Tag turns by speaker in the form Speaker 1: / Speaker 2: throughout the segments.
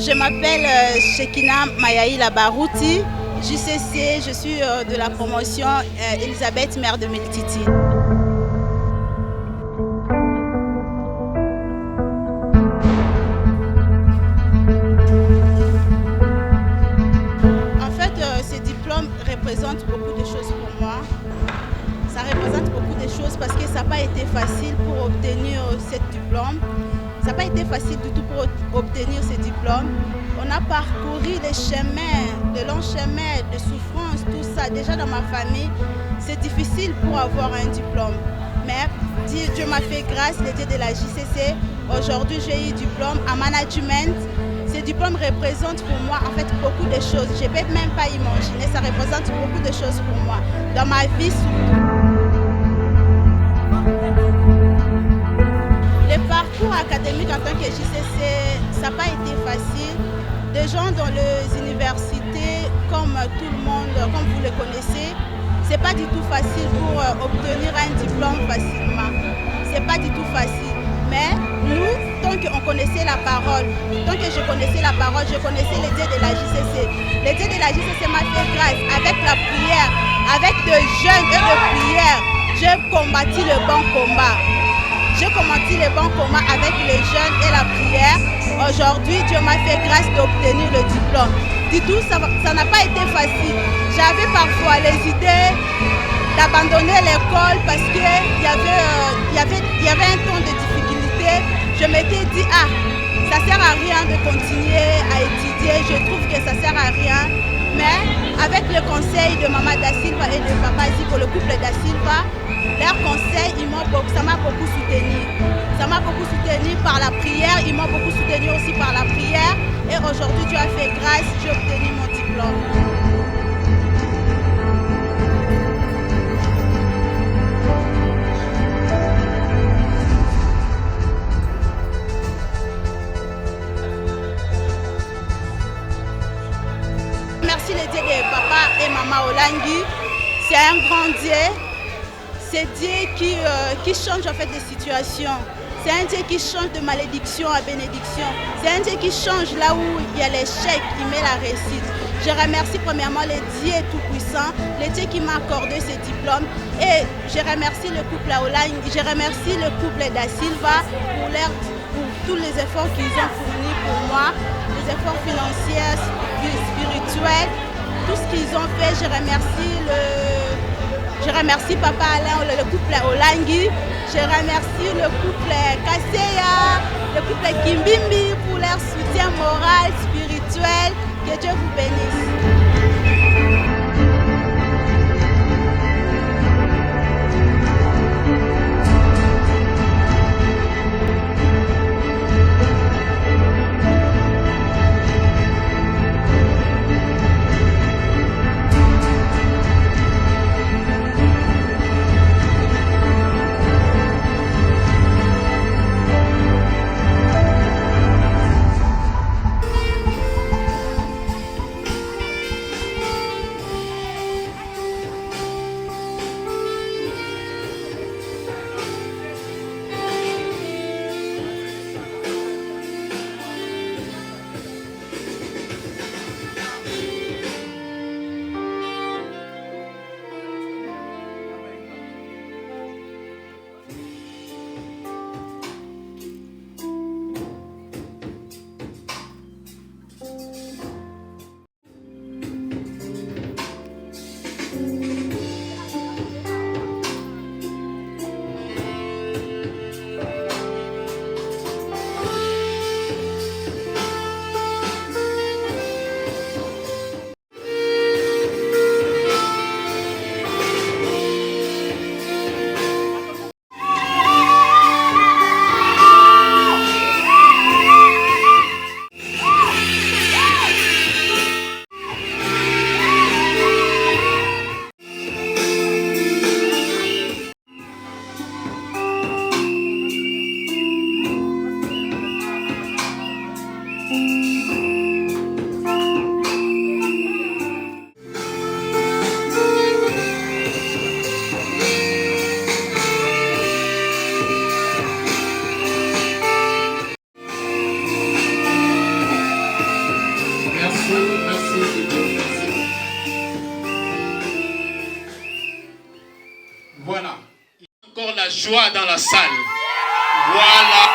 Speaker 1: Je m'appelle Shekina Mayaïla Barouti, JCC, je suis de la promotion Elisabeth, mère de Meltiti. En fait, ces diplômes représentent beaucoup de choses pour moi. Ça représente beaucoup de choses parce que ça n'a pas été facile pour obtenir ce diplôme. Ça n'a pas été facile du tout pour obtenir ce diplôme. On a parcouru des chemins, de longs chemins, de souffrances, tout ça. Déjà dans ma famille, c'est difficile pour avoir un diplôme. Mais Dieu m'a fait grâce, l'été de la JCC. Aujourd'hui, j'ai eu diplôme en management. Ce diplôme représente pour moi en fait beaucoup de choses. Je ne peux même pas imaginer, ça représente beaucoup de choses pour moi. Dans ma vie surtout. Le parcours académique en tant que JCC, ça n'a pas été facile. Des gens dans les universités, comme tout le monde, comme vous le connaissez, ce n'est pas du tout facile pour obtenir un diplôme facilement. Ce n'est pas du tout facile. Mais nous, tant qu'on connaissait la parole, tant que je connaissais la parole, je connaissais les dieux de la JCC. Les dieux de la JCC m'a fait grâce avec la prière, avec de jeûnes et de prières. J'ai combattu le bon combat. J'ai combattu le bon combat avec les jeûnes et la prière. Aujourd'hui, Dieu m'a fait grâce d'obtenir le diplôme. Du tout, ça n'a pas été facile. J'avais parfois les idées d'abandonner l'école parce qu'il y avait un temps de difficulté. Je m'étais dit, ça ne sert à rien de continuer à étudier. Je trouve que ça ne sert à rien. Mais avec le conseil de Maman Da Silva et de Papa Zico, le couple Da Silva, leurs conseils, ça m'a beaucoup soutenu. Ça m'a beaucoup soutenu par la prière, ils m'ont beaucoup soutenu aussi par la prière. Et aujourd'hui, Dieu a fait grâce, j'ai obtenu mon diplôme. Merci les dieux de Papa et Maman Olangi. C'est un grand Dieu. C'est Dieu qui change en fait des situations. C'est un Dieu qui change de malédiction à bénédiction. C'est un Dieu qui change là où il y a l'échec, il met la réussite. Je remercie premièrement le Dieu Tout-Puissant, le Dieu qui m'a accordé ce diplôme. Et je remercie le couple Aolang, je remercie le couple Da Silva pour tous les efforts qu'ils ont fournis pour moi, les efforts financiers, spirituels, tout ce qu'ils ont fait. Je remercie Papa Alain, le couple Olangi. Je remercie le couple Kasseya, le couple Kimbimbi pour leur soutien moral, spirituel. Que Dieu vous bénisse.
Speaker 2: merci, merci. Voilà. Il y a encore la joie dans la salle. Voilà.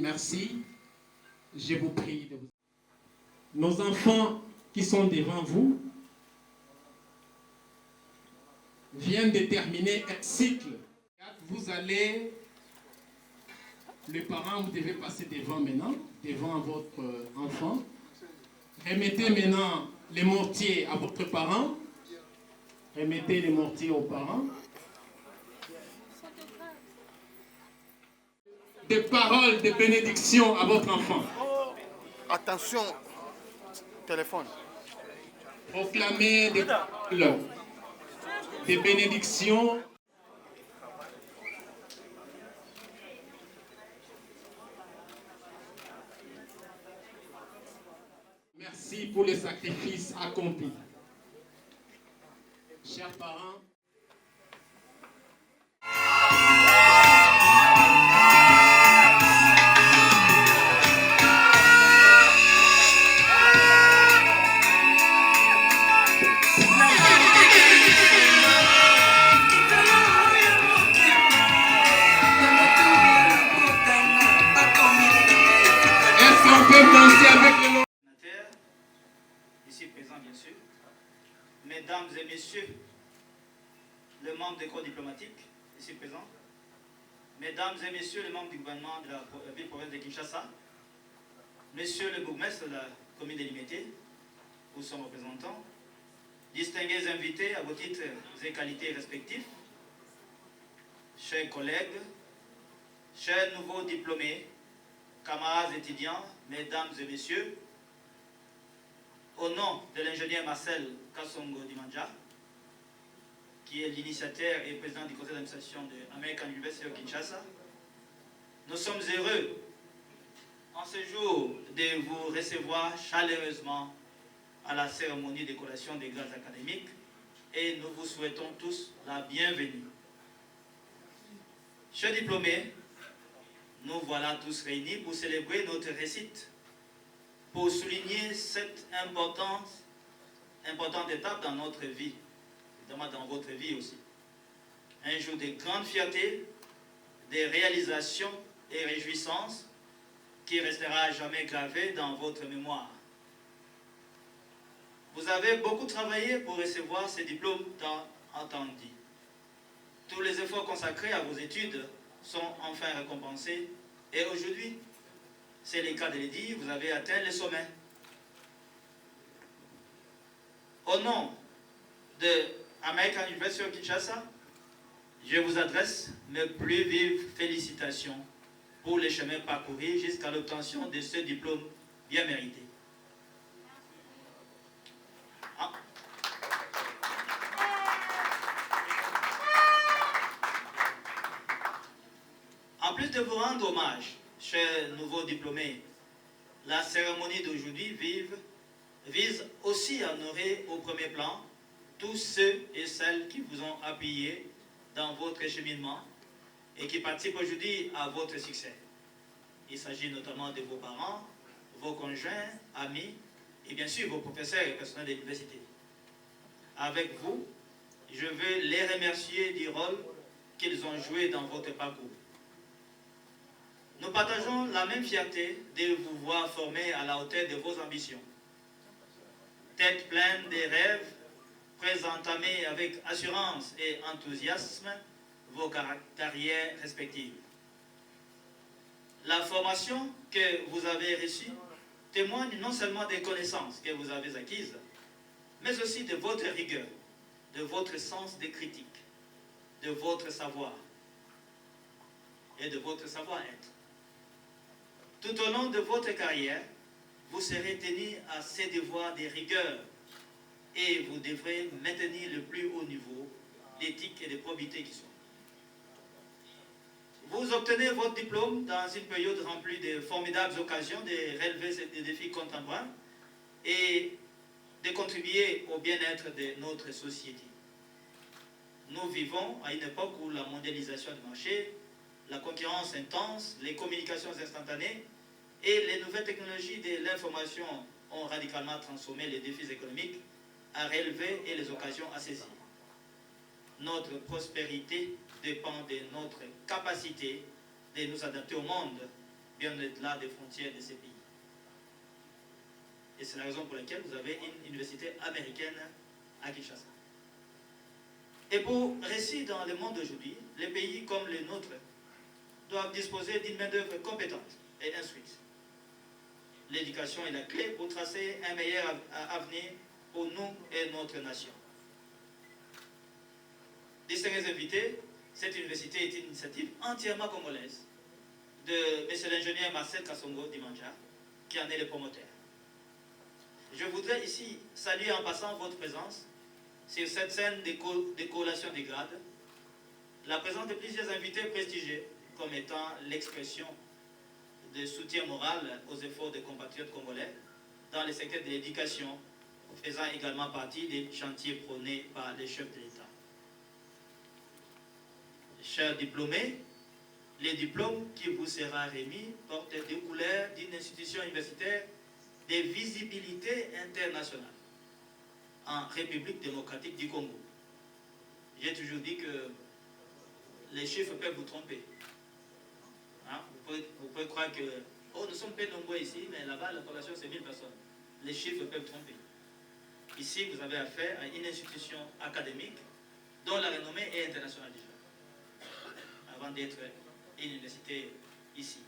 Speaker 2: Merci. Je vous prie de vous... Nos enfants qui sont devant vous viennent de terminer un cycle. Vous allez, les parents, vous devez passer devant maintenant, devant votre enfant. Remettez maintenant les mortiers à votre parent. Remettez les mortiers aux parents. Des paroles de bénédiction à votre enfant.
Speaker 3: Attention, téléphone.
Speaker 2: Proclamez des paroles de bénédiction. Merci pour les sacrifices accomplis. Chers parents,
Speaker 4: ici présent bien sûr, mesdames et messieurs, les membres des corps diplomatiques ici présents, mesdames et messieurs les membres du gouvernement de la ville-province de Kinshasa, monsieur le bourgmestre de la commune délimitée, ou son représentant, distingués invités à vos titres et qualités respectifs, chers collègues, chers nouveaux diplômés, camarades étudiants, mesdames et messieurs, au nom de l'ingénieur Marcel Kassongo Dimanja, qui est l'initiateur et président du conseil d'administration de American University of Kinshasa, nous sommes heureux en ce jour de vous recevoir chaleureusement à la cérémonie de décoration des grades académiques et nous vous souhaitons tous la bienvenue. Chers diplômés, nous voilà tous réunis pour célébrer notre réussite, pour souligner cette importante étape dans notre vie, évidemment dans votre vie aussi. Un jour de grande fierté, de réalisations et réjouissances qui restera à jamais gravé dans votre mémoire. Vous avez beaucoup travaillé pour recevoir ces diplômes tant attendus. Tous les efforts consacrés à vos études sont enfin récompensés et aujourd'hui, c'est le cas de le dire, vous avez atteint le sommet. Au nom de American University of Kinshasa, je vous adresse mes plus vives félicitations pour le chemin parcouru jusqu'à l'obtention de ce diplôme bien mérité. En plus de vous rendre hommage, chers nouveaux diplômés, la cérémonie d'aujourd'hui vive vise aussi à honorer au premier plan tous ceux et celles qui vous ont appuyé dans votre cheminement et qui participent aujourd'hui à votre succès. Il s'agit notamment de vos parents, vos conjoints, amis et bien sûr vos professeurs et personnels de l'université. Avec vous, je veux les remercier du rôle qu'ils ont joué dans votre parcours. Nous partageons la même fierté de vous voir formés à la hauteur de vos ambitions. Tête pleine des rêves, prêts à entamer avec assurance et enthousiasme vos carrières respectives. La formation que vous avez reçue témoigne non seulement des connaissances que vous avez acquises, mais aussi de votre rigueur, de votre sens des critiques, de votre savoir et de votre savoir-être. Tout au long de votre carrière, vous serez tenu à ces devoirs de rigueur et vous devrez maintenir le plus haut niveau d'éthique et de probité qui sont. Vous obtenez votre diplôme dans une période remplie de formidables occasions de relever ces défis contemporains et de contribuer au bien-être de notre société. Nous vivons à une époque où la mondialisation du marché, la concurrence intense, les communications instantanées et les nouvelles technologies de l'information ont radicalement transformé les défis économiques à relever et les occasions à saisir. Notre prospérité dépend de notre capacité de nous adapter au monde, bien au-delà des frontières de ces pays. Et c'est la raison pour laquelle vous avez une université américaine à Kinshasa. Et pour réussir dans le monde d'aujourd'hui, les pays comme le nôtre doivent disposer d'une main-d'œuvre compétente et instruite. L'éducation est la clé pour tracer un meilleur avenir pour nous et notre nation. Distingués invités, cette université est une initiative entièrement congolaise de M. l'ingénieur Marcel Kassongo Dimanja, qui en est le promoteur. Je voudrais ici saluer en passant votre présence sur cette scène de collation des grades, la présence de plusieurs invités prestigieux comme étant l'expression de soutien moral aux efforts des compatriotes congolais dans le secteur de l'éducation, faisant également partie des chantiers prônés par les chefs de l'État. Chers diplômés, les diplômes qui vous sera remis portent des couleurs d'une institution universitaire de visibilité internationale en République démocratique du Congo. J'ai toujours dit que les chiffres peuvent vous tromper. Hein? Vous pouvez croire que nous sommes peu nombreux ici, mais là-bas, la population, c'est 1000 personnes. Les chiffres peuvent tromper. Ici, vous avez affaire à une institution académique dont la renommée est internationale déjà, avant d'être une université ici.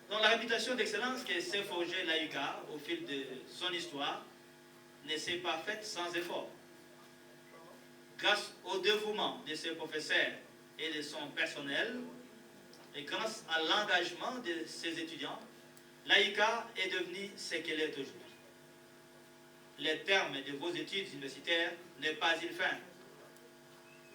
Speaker 4: Donc la réputation d'excellence que s'est forgée l'AUK au fil de son histoire ne s'est pas faite sans effort. Grâce au dévouement de ses professeurs et de son personnel, et grâce à l'engagement de ses étudiants, l'AUK est devenue ce qu'elle est aujourd'hui. Le terme de vos études universitaires n'est pas une fin.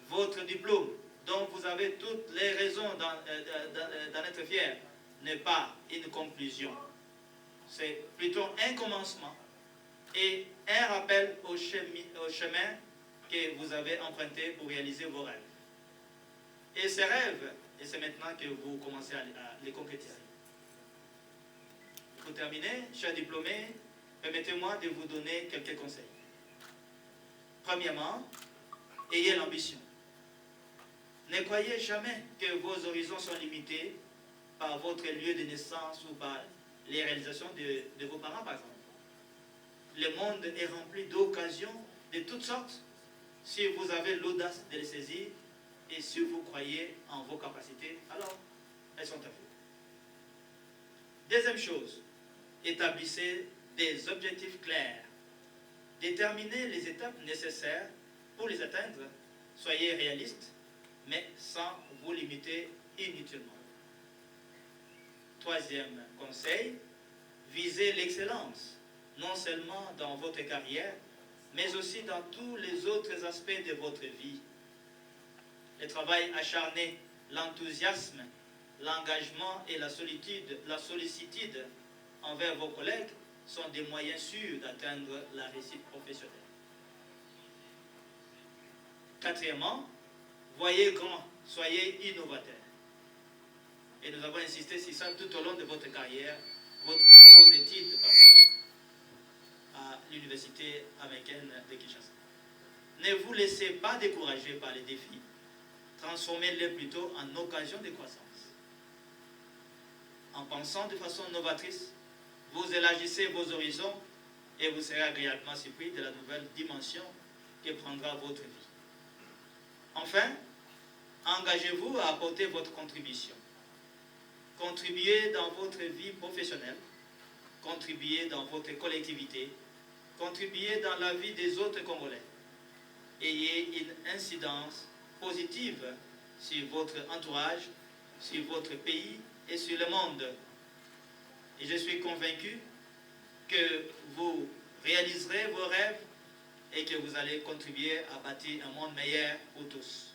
Speaker 4: Votre diplôme, dont vous avez toutes les raisons d'en être fiers, n'est pas une conclusion. C'est plutôt un commencement et un rappel au chemin que vous avez emprunté pour réaliser vos rêves. Et ces rêves, et c'est maintenant que vous commencez à les concrétiser. Pour terminer, chers diplômés, permettez-moi de vous donner quelques conseils. Premièrement, ayez l'ambition. Ne croyez jamais que vos horizons sont limités par votre lieu de naissance ou par les réalisations de vos parents, par exemple. Le monde est rempli d'occasions de toutes sortes si vous avez l'audace de les saisir et si vous croyez en vos capacités, alors elles sont à vous. Deuxième chose, établissez des objectifs clairs. Déterminez les étapes nécessaires pour les atteindre. Soyez réalistes, mais sans vous limiter inutilement. Troisième conseil, visez l'excellence, non seulement dans votre carrière, mais aussi dans tous les autres aspects de votre vie. Le travail acharné, l'enthousiasme, l'engagement et la sollicitude envers vos collègues sont des moyens sûrs d'atteindre la réussite professionnelle. Quatrièmement, voyez grand, soyez innovateur. Et nous avons insisté sur ça tout au long de votre carrière, de vos études, à l'université américaine de Kinshasa. Ne vous laissez pas décourager par les défis. Transformez-les plutôt en occasion de croissance. En pensant de façon novatrice, vous élargissez vos horizons et vous serez agréablement surpris de la nouvelle dimension que prendra votre vie. Enfin, engagez-vous à apporter votre contribution. Contribuez dans votre vie professionnelle, contribuez dans votre collectivité, contribuez dans la vie des autres Congolais. Ayez une incidence positive sur votre entourage, sur votre pays et sur le monde. Et je suis convaincu que vous réaliserez vos rêves et que vous allez contribuer à bâtir un monde meilleur pour tous.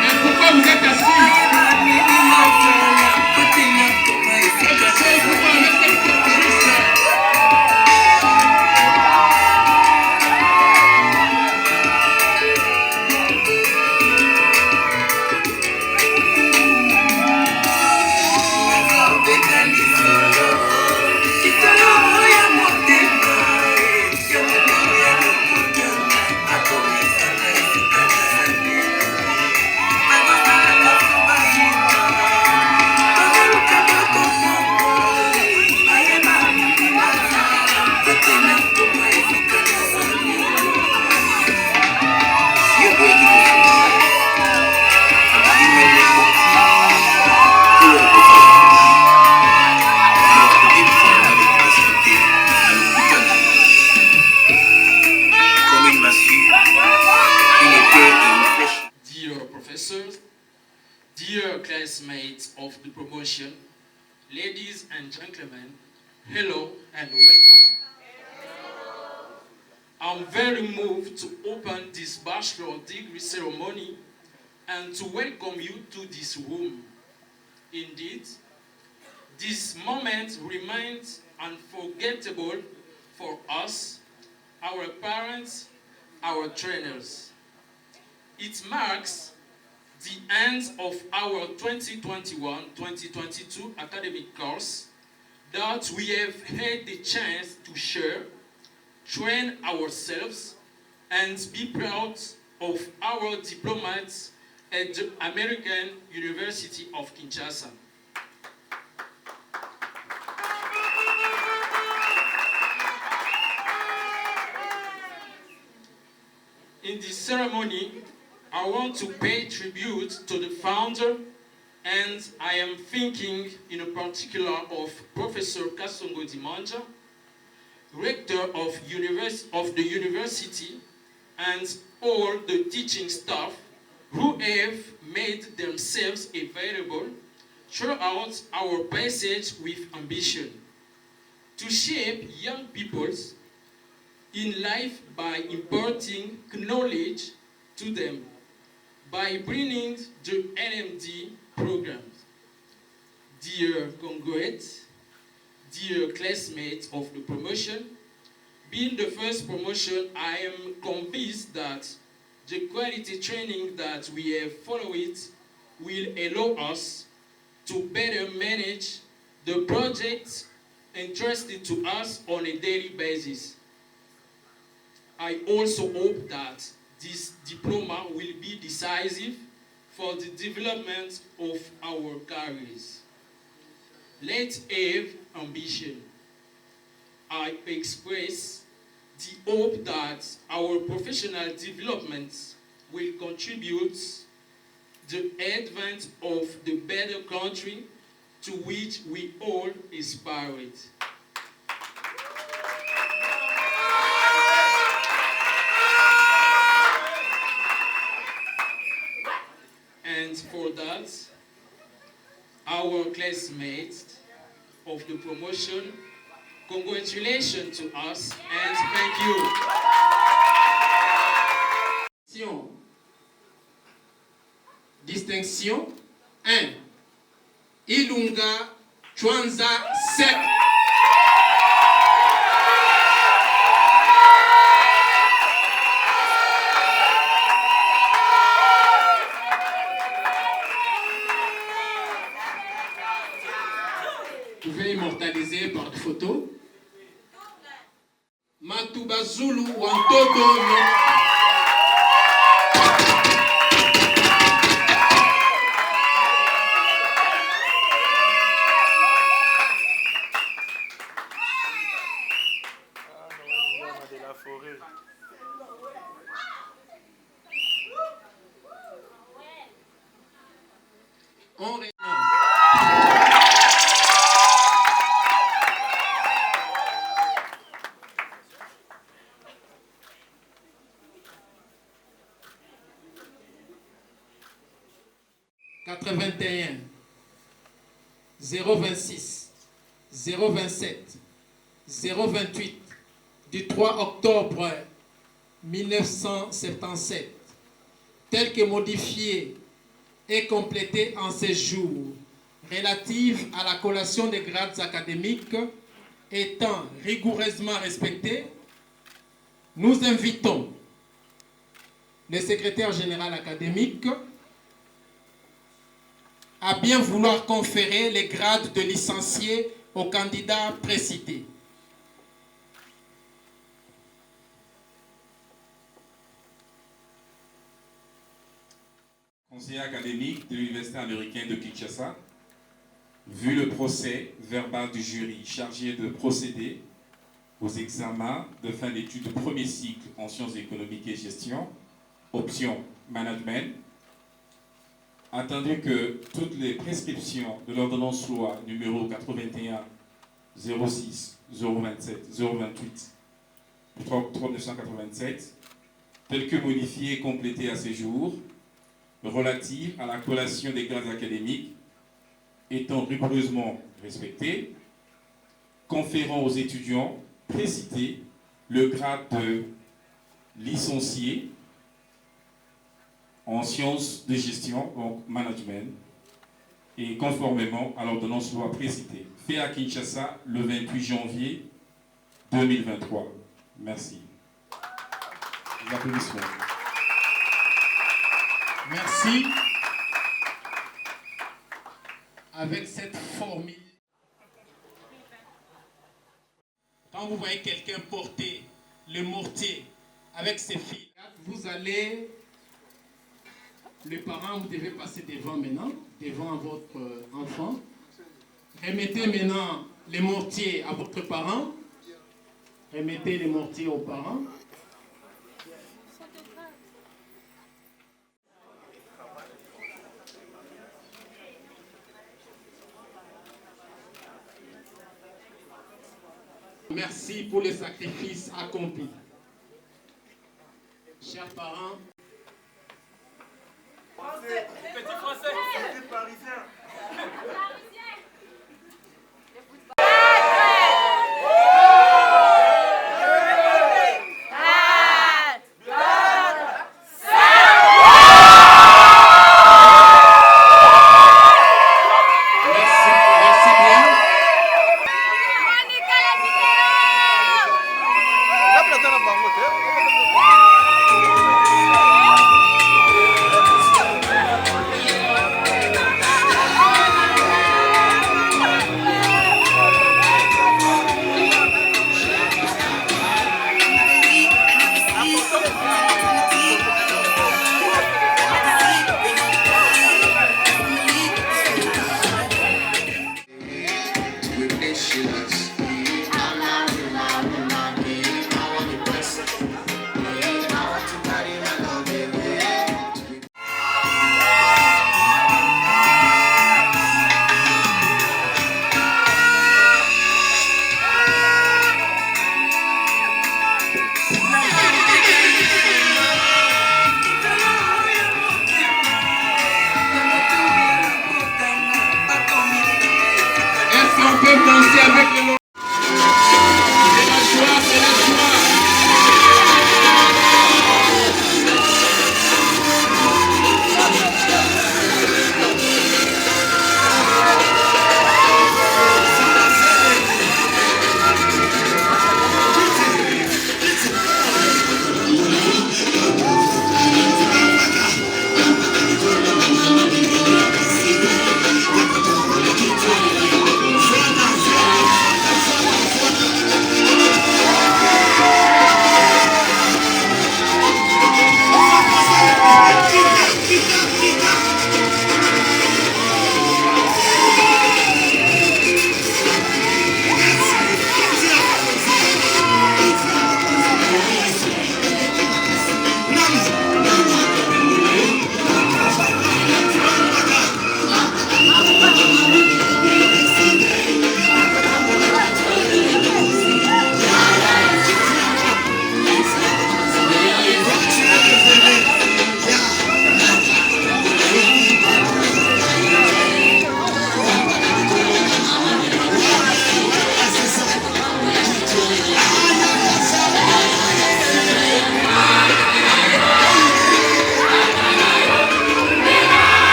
Speaker 2: Mais pourquoi vous êtes assis?
Speaker 5: Dear classmates of the promotion, ladies and gentlemen, hello and welcome. I'm very moved to open this bachelor degree ceremony and to welcome you to this room. Indeed, this moment remains unforgettable for us, our parents, our trainers. It marks the end of our 2021-2022 academic course that we have had the chance to share, train ourselves, and be proud of our diplomats at the American University of Kinshasa. In this ceremony, I want to pay tribute to the founder, and I am thinking in particular of Professor Kasongo Dimanja, rector of the university, and all the teaching staff who have made themselves available throughout our passage with ambition to shape young peoples in life by imparting knowledge to them, by bringing the LMD programs. Dear Congolese, dear classmates of the promotion, being the first promotion, I am convinced that the quality training that we have followed will allow us to better manage the projects entrusted to us on a daily basis. I also hope that this diploma will be decisive for the development of our careers. Let's have ambition. I express the hope that our professional development will contribute to the advance of the better country to which we all aspire. And for that, our classmates of the promotion, congratulations to us and thank you.
Speaker 2: Distinction 1. Ilunga Chwanza Sek. Vous pouvez immortaliser par photo. Matuba Zulu Wantodo no. On est 81 026 027 028 du 3 octobre 1977, tel que modifié et complété en ces jours, relative à la collation des grades académiques étant rigoureusement respectée, nous invitons le secrétaire général académique à bien vouloir conférer les grades de licencié aux candidats précités.
Speaker 6: Conseiller académique de l'Université américaine de Kinshasa, vu le procès verbal du jury chargé de procéder aux examens de fin d'études de premier cycle en sciences économiques et gestion, option management, attendu que toutes les prescriptions de l'ordonnance loi numéro 81 06 027 028 du 3 octobre 1987, telles que modifiées et complétées à ces jours, relatives à la collation des grades académiques étant rigoureusement respectées, conférant aux étudiants précités le grade de licencié en sciences de gestion, donc management, et conformément à l'ordonnance loi précitée, fait à Kinshasa le 28 janvier 2023. Merci. Les applaudissements.
Speaker 2: Merci. Avec cette formule, quand vous voyez quelqu'un porter le mortier avec ses fils, vous allez, les parents, vous devez passer devant maintenant, devant votre enfant. Remettez maintenant les mortiers à votre parent. Remettez les mortiers aux parents. Merci pour les sacrifices accomplis. Chers parents,
Speaker 3: Petit français, petit parisien.
Speaker 2: Danser avec le nom. C'est la joie, c'est la joie.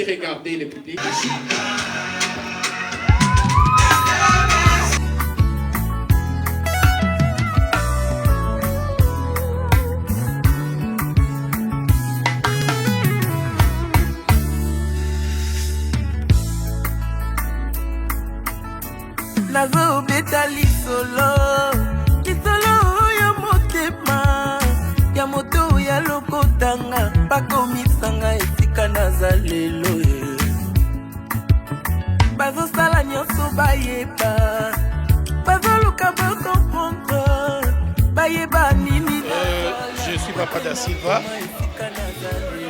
Speaker 2: Laissez regarder le public.
Speaker 7: Nazo beta lisolo ya motema ya moto ya lokotanga bakomisanga esika naza lelo bazosala nyonso bayeba bazoluka bakomprendre bayeba nini.
Speaker 8: Je suis Papa da Silva.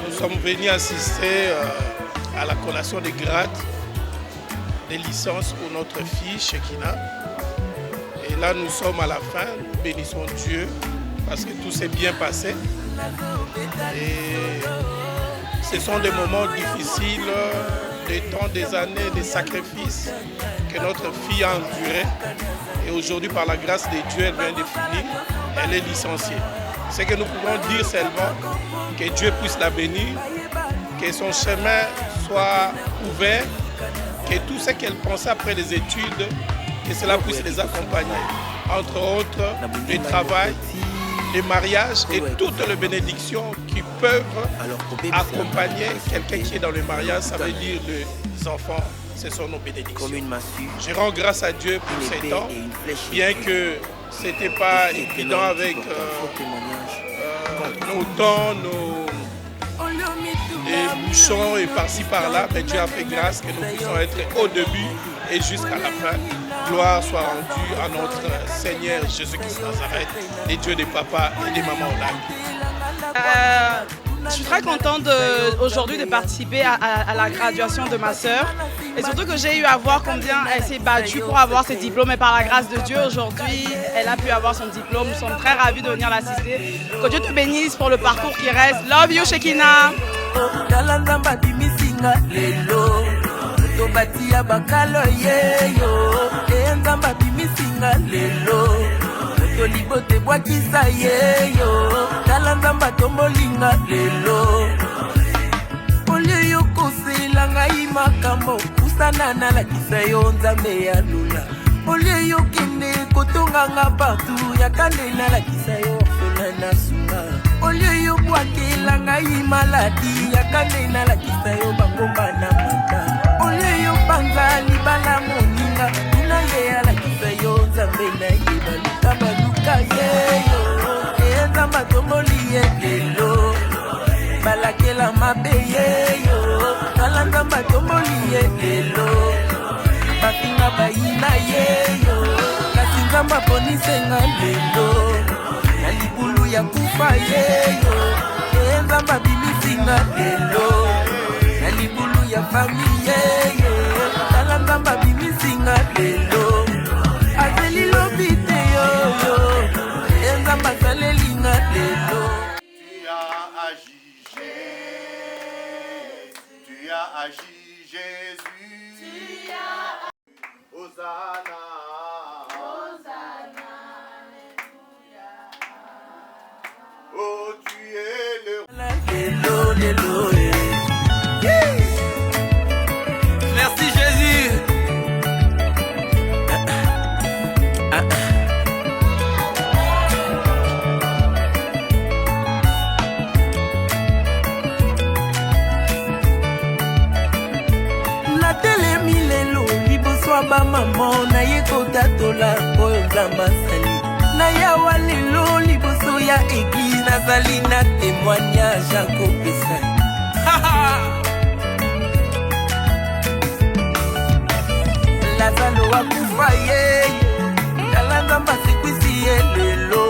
Speaker 8: Nous sommes venus assister à la collation des grades des licences pour notre fille Shekina. Et là, nous sommes à la fin. Nous bénissons Dieu parce que tout s'est bien passé. Et ce sont des moments difficiles, des temps, des années, des sacrifices que notre fille a endurés. Et aujourd'hui, par la grâce de Dieu, elle vient de finir. Elle est licenciée. Ce que nous pouvons dire seulement, que Dieu puisse la bénir, que son chemin soit ouvert, que tout ce qu'elle pensait après les études, que cela puisse les accompagner. Entre autres, le travail, le mariage et toutes les bénédictions qui peuvent accompagner quelqu'un qui est dans le mariage, ça veut dire les enfants, ce sont nos bénédictions. Je rends grâce à Dieu pour ces temps, bien que ce n'était pas évident avec nos temps, les bouchons et par-ci par-là, mais Dieu a fait grâce que nous puissions être au début et jusqu'à la fin. Gloire soit rendue à notre Seigneur Jésus-Christ Nazareth, les dieux des papas et des mamans au lac.
Speaker 9: Je suis très contente aujourd'hui de participer à la graduation de ma sœur et surtout que j'ai eu à voir combien elle s'est battue pour avoir ses diplômes et par la grâce de Dieu aujourd'hui elle a pu avoir son diplôme. Nous sommes très ravis de venir l'assister. Que Dieu te bénisse pour le parcours qui reste. Love you Shekina.
Speaker 7: Tolibote bwakisa yeyo tala nzamba tombolinga lelo olio yo kosela ngai makambo kusana nalakisa yo nzambe ya lula olio yo kende kotonganga partout yakande nalakisa yo orphelin na sunga olio yo bwakela ngai maladi yakande nalakisa yo bangomba na mata olio yo panza libala moninga tuna ye alakisa yo nzambe na yeba baluka yeyo ezamba tomboli ye lelo balakela mabe yeyo tala nzamba tomboli ye lelo bafinga bayina yeyo kasi nzamba ponisenga lelo na libulu ya kufa yeyo ezamba bimisinga lelo na libulu ya fami yeyo tala nzamba bimisinga lelo azeli lobite yoyo enzamba zalelinga lelo.
Speaker 10: Tu as agi Jésus, Hosanna, Hosanna, oh tu es le
Speaker 7: lelo. Merci Jésus. Natelemi lelo liboso ya bamama naye kotatola oyo nzambe asali na yawa lelo liboso ya eglise nazali na témoignage akopesa lazalo akufa ye tala nzambe asekwisi ye lelo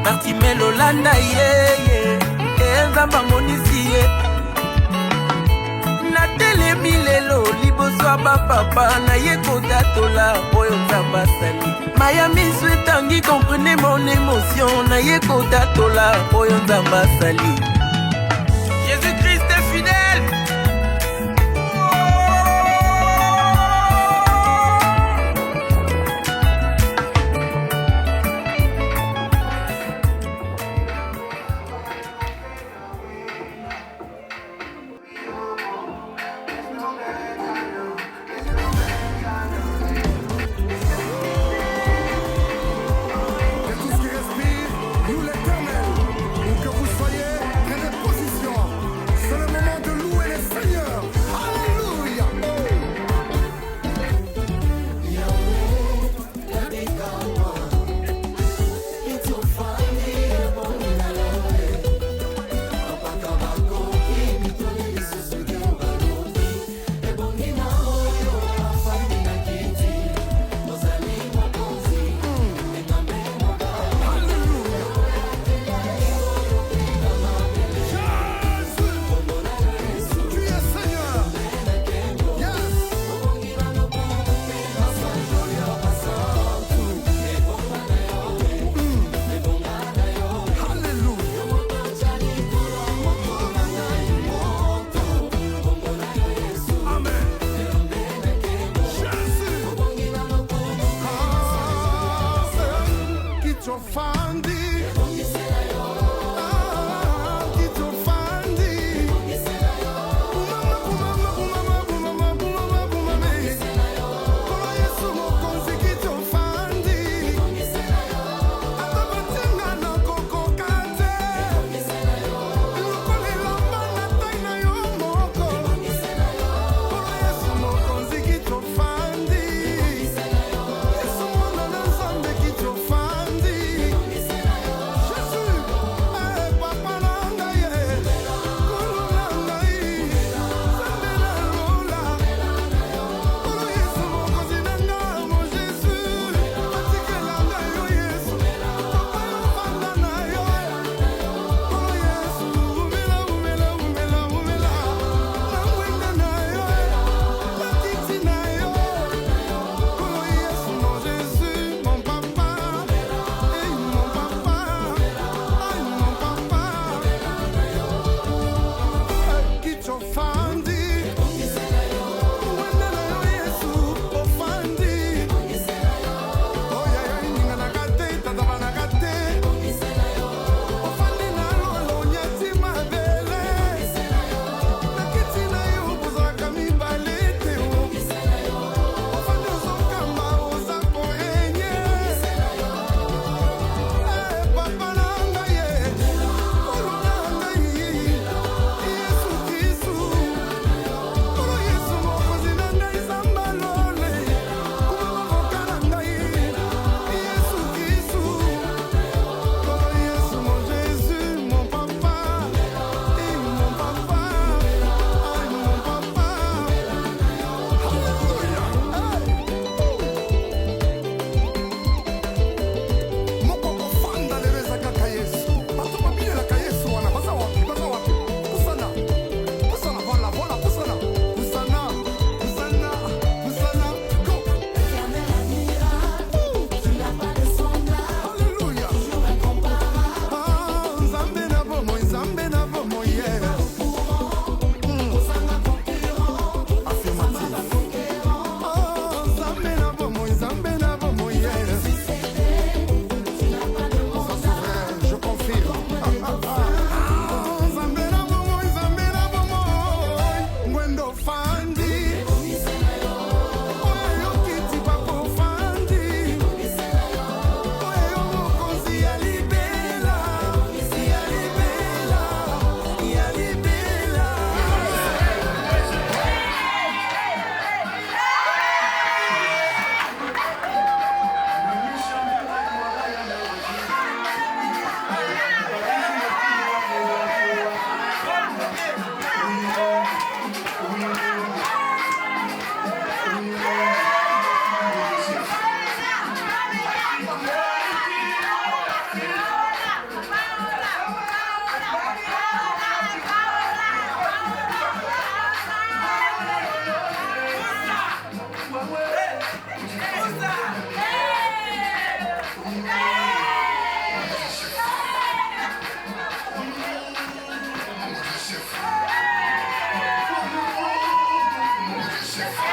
Speaker 7: Bartimele olanda ye nzambe amonisi ye natelemi lelo liboso ya bapapa naye kotatola oyo nzambe asali maya miso etangi comprenez mon émotion naye kotatola oyo nzambe asali Jésus-Christ est fidèle.
Speaker 11: Jésus.